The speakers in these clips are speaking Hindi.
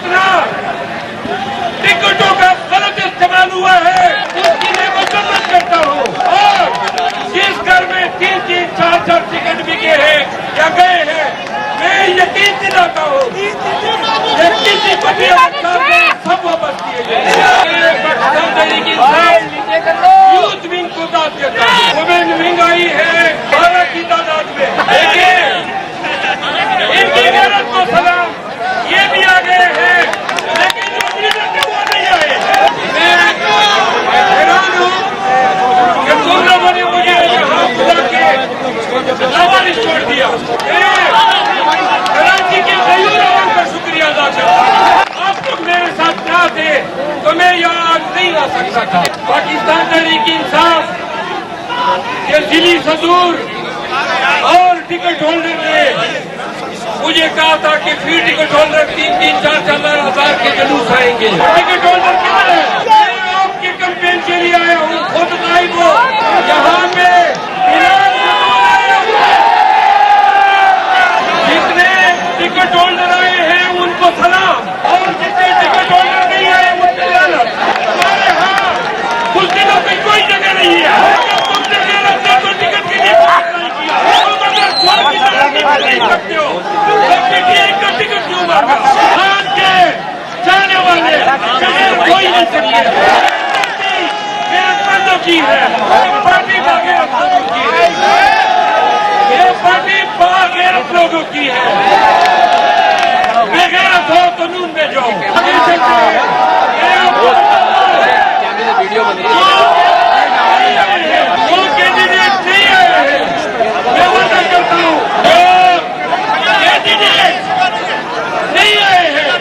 जितना टिकटों का गलत इस्तेमाल हुआ है उसकी मैं मजम्मत करता हूँ। और जिस घर में 3-3, 4-4 टिकट बिके हैं या गए हैं, मैं यकीन दिलाता हूँ किसी को भी सब वापस किए गए। पाकिस्तान तहरीक यूथ विंग को दाद देता है। हमें महंगाई है 12 की तादाद में, लेकिन इनकी गैरत को सलाम, ये भी आ गए हैं, लेकिन जो लीडर थे वो नहीं आए। मैं हैरान हूँ कि तुम लोगों ने मुझे यहाँ बुला के लावारिस छोड़ दिया। कराची के गयूर अवाम का शुक्रिया अदा करता हूँ। आप लोग मेरे साथ ना थे तो मैं यहाँ आज नहीं आ सकता था। पाकिस्तान तहरीक इंसाफ के जिली सदूर और टिकट होल्डर ने मुझे कहा था कि फ्री टिकट होल्डर 3-3, 4-4 हजार के जुलूस आएंगे। टिकट होल्डर क्या है? मैं आपके कैंपेन के लिए आया हूँ, खुद गाइब हो यहाँ पे। जितने टिकट होल्डर आए हैं उनको सलाम, और जितने टिकट होल्डर नहीं आए उनको लानत। हमारे यहाँ कुछ दिनों की कोई जगह नहीं है। तुम जगह रखते तो टिकट के लिए नहीं किया, तुम अगर छोड़ की तरह नहीं सकते हो तो टिकट क्यों मांगा? आज के जाने वाले कोई नहीं सकते। बंदों की है पार्टी, बागैरत लोगों की है। ये पार्टी बागैरत लोगों की है। बेगैरत हो तो नून में जाओ। वीडियो बन रही है, वो कैंडिडेट नहीं आए हैं। मैं वादा करता हूँ जो कैंडिडेट नहीं आए हैं,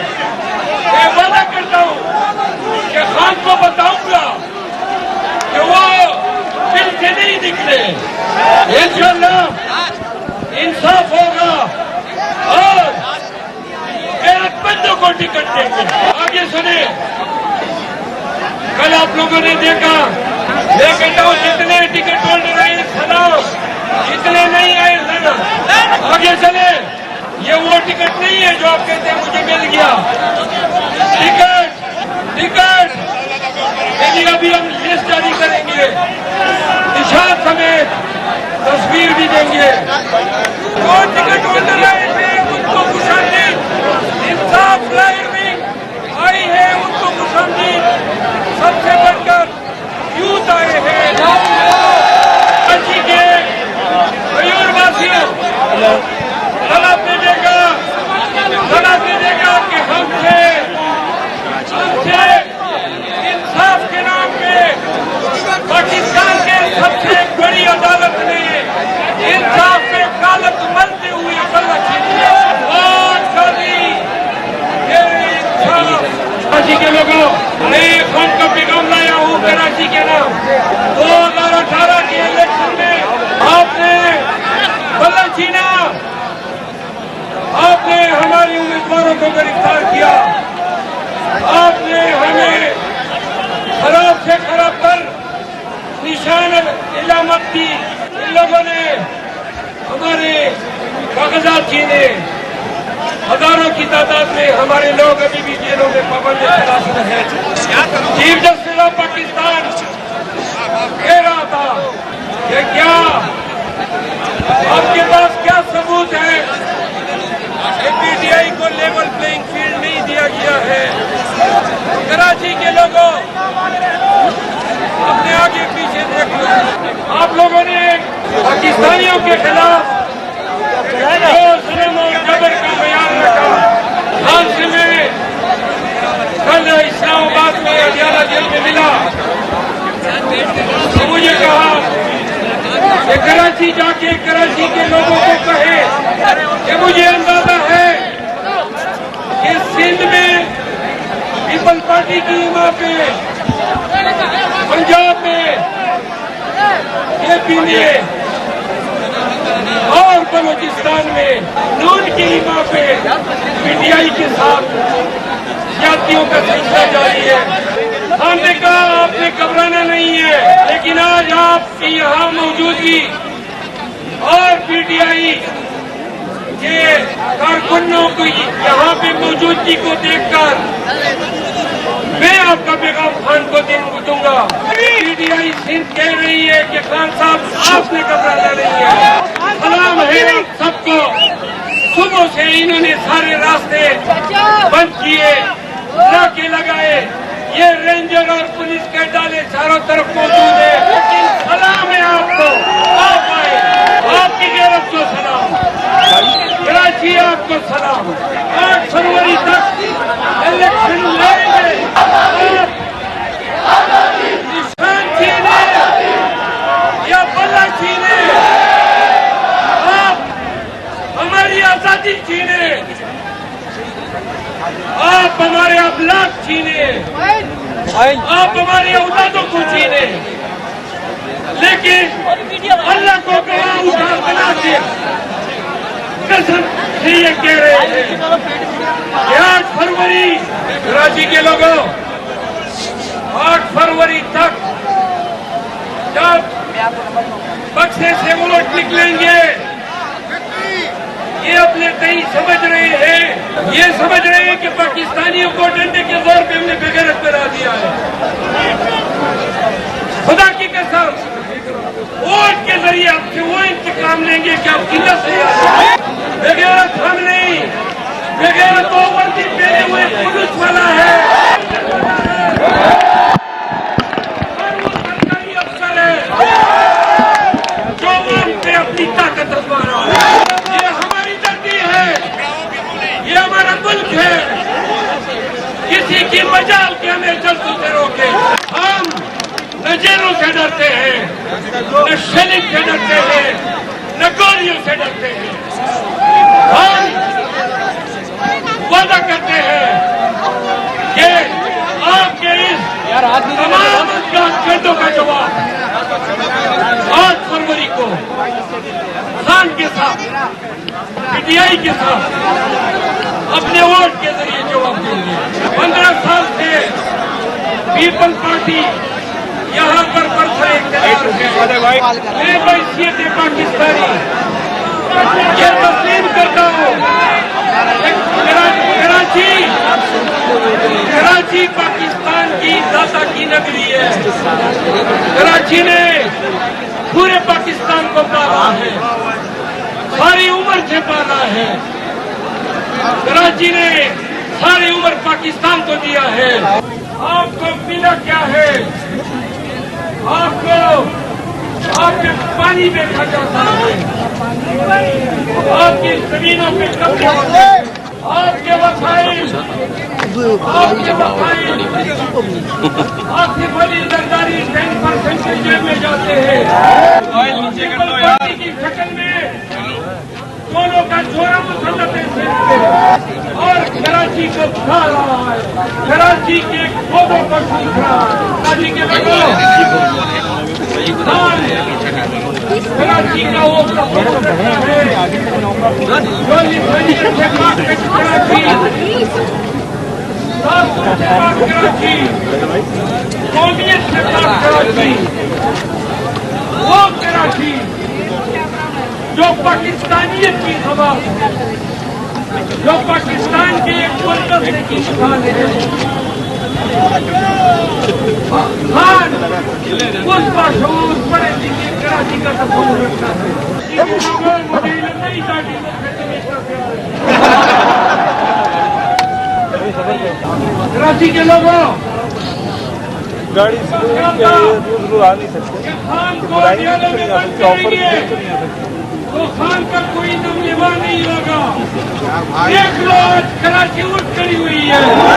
मैं वादा करता हूँ कि खान को बताऊंगा कि वो दिल से नहीं निकले। इंशाअल्लाह इंसाफ होगा और गैरतमंदों को टिकट देंगे। आगे सुने, कल आप लोगों ने देखा, मैं कहता हूँ जितने टिकट होल्डर आए सलाम, जितने नहीं आए सलाम। आगे चले, ये वो टिकट नहीं है जो आप कहते हैं मुझे मिल गया टिकट। यदि अभी हम लिस्ट जारी करेंगे, निशान समेत तस्वीर भी देंगे। जो टिकट होल्डर आए थे उनको खुशामदीद, इंसाफ लायर विंग आई है उनको खुशामदीद। सबसे बढ़कर यूथ आए हैं। कराची के मयूरवासियों कल आपने देखा कि हमसे इंसाफ के नाम पे पाकिस्तान के सबसे बड़ी अदालत ने इंसाफ पे कालत मलते हुए बल्ला छीन लिया। कराची के लोगों, मैं खान का पैगाम लाया हूँ कराची के नाम। 2018 के इलेक्शन में आपने बल्ला छीना, आपने हमारे उम्मीदवारों को गिरफ्तार किया, आपने हमें खराब से खराब पर निशान इलामत दी। इन लोगों ने हमारे कागजात छीने। हजारों की तादाद में हमारे लोग अभी भी जेलों में पाबंद हैं। चीफ जस्टिस ऑफ पाकिस्तान कह रहा था कि क्या आपके पास क्या सबूत है कि पीटीआई को लेवल प्लेइंग फील्ड नहीं दिया गया है। कराची के लोगों, अपने आगे पीछे देख लो। आप लोगों ने पाकिस्तानियों के खिलाफ जो जुल्म और जबर का बयान रखा, हाल में कल इस्लामाबाद में अडियाला जेल में मिला तो मुझे कहा कि कराची जाके कराची के लोगों को कहे कि मुझे अंदाजा है कि सिंध में पीपल पार्टी की इमाम पे, पंजाब में एपी में और बलूचिस्तान में नून की इमाम पे पीटीआई के साथ ज्यादतियों का सिलसिला जारी है। हमने कहा आपने घबराना नहीं है, लेकिन आज आपकी यहाँ मौजूदगी और पीटीआई ये कारकुनों की यहाँ पे मौजूदगी को देखकर मैं आपका पैगाम खान को दूंगा। पीटीआई सिंध कह रही है कि खान साहब आपने घबराना नहीं है। सलाम है आप सबको। सुबह से इन्होंने सारे रास्ते बंद किए, नाके लगाए, ये रेंजर और पुलिस के डाले चारों तरफ मौजूद है, लेकिन सलाम है आपको। आप आए, आपकी गैरत को सलाम। कराची आपको सलाम। 8 फरवरी तक इलेक्शन लड़ेंगे। निशान छीने या बल्ला छीने, आप हमारी आजादी छीने, आप हमारे अबलाक छीने, आप हमारी औलादों को छीने, लेकिन अल्लाह को गवाह उठा बना के कसम से ये कह रहे हैं कि 8 फरवरी कराची के लोगों, 8 फरवरी तक जब बक्से से वोट निकलेंगे, ये अपने कहीं समझ रहे हैं, ये समझ रहे हैं कि पाकिस्तानियों को डंडे के जोर पे हमने बेगैरत बना दिया है। खुदा की कसम, वोट के जरिए आपसे वो इंतकाम लेंगे कि आप किल्लत से बेगैरत हम नहीं, बेगैरत वो वर्दी पहने हुए पुलिस वाला है, और वो सरकारी अफसर है जो आम पे अपनी ताकत आजमा रहा है। ये हमारी धरती है, ये हमारा मुल्क है, किसी की मजाल के हमें जल्दी से रोके। हम न जेलों से डरते हैं, न शेलिंग से डरते हैं, न गोलियों से डरते हैं। हम वादा करते हैं कि आपके इस तमाम गठबंधनों का जवाब 8 फरवरी को खान के साथ, पीटीआई के साथ अपने वोट के जरिए जवाब देंगे। 15 साल से पीपल पार्टी यहाँ पर पत्थर मैं बैसियत पाकिस्तानी ये तस्लीम करता हूँ। कराची पाकिस्तान की दाता की नगरी है। कराची ने पूरे पाकिस्तान को पाला है, सारी उम्र से पाला है। कराची ने सारी उम्र पाकिस्तान को दिया है। आपको मिला क्या है? आपको आपके पानी में खा जाता है, आपकी जमीनों पे कब्जे होते हैं, आपके वसाइल, आपकी बड़ी सरकारी 10% के जेब में जाते हैं। पार्टी की शक्ल में दोनों का जोरा मुसल्लत है और कराची को खा रहा है, कराची के पौधों को सूख रहा है। कराची के लोगों कराची का वो है कराची कौमियत से कराची, वो कराची जो पाकिस्तानियत की हवा, जो पाकिस्तान के एक मुल्क की मिसाल है। खान उस बाशऊर पढ़े लिखे कराची का तस्वीर रखता है। मुझे नहीं चाहती कराची के लोगों, गाड़ी आ नहीं सकते। खान को न्यायालय में बंद करेंगे तो खान का कोई नमनिवा नहीं होगा। देख लो आज कराची उठ खड़ी हुई है।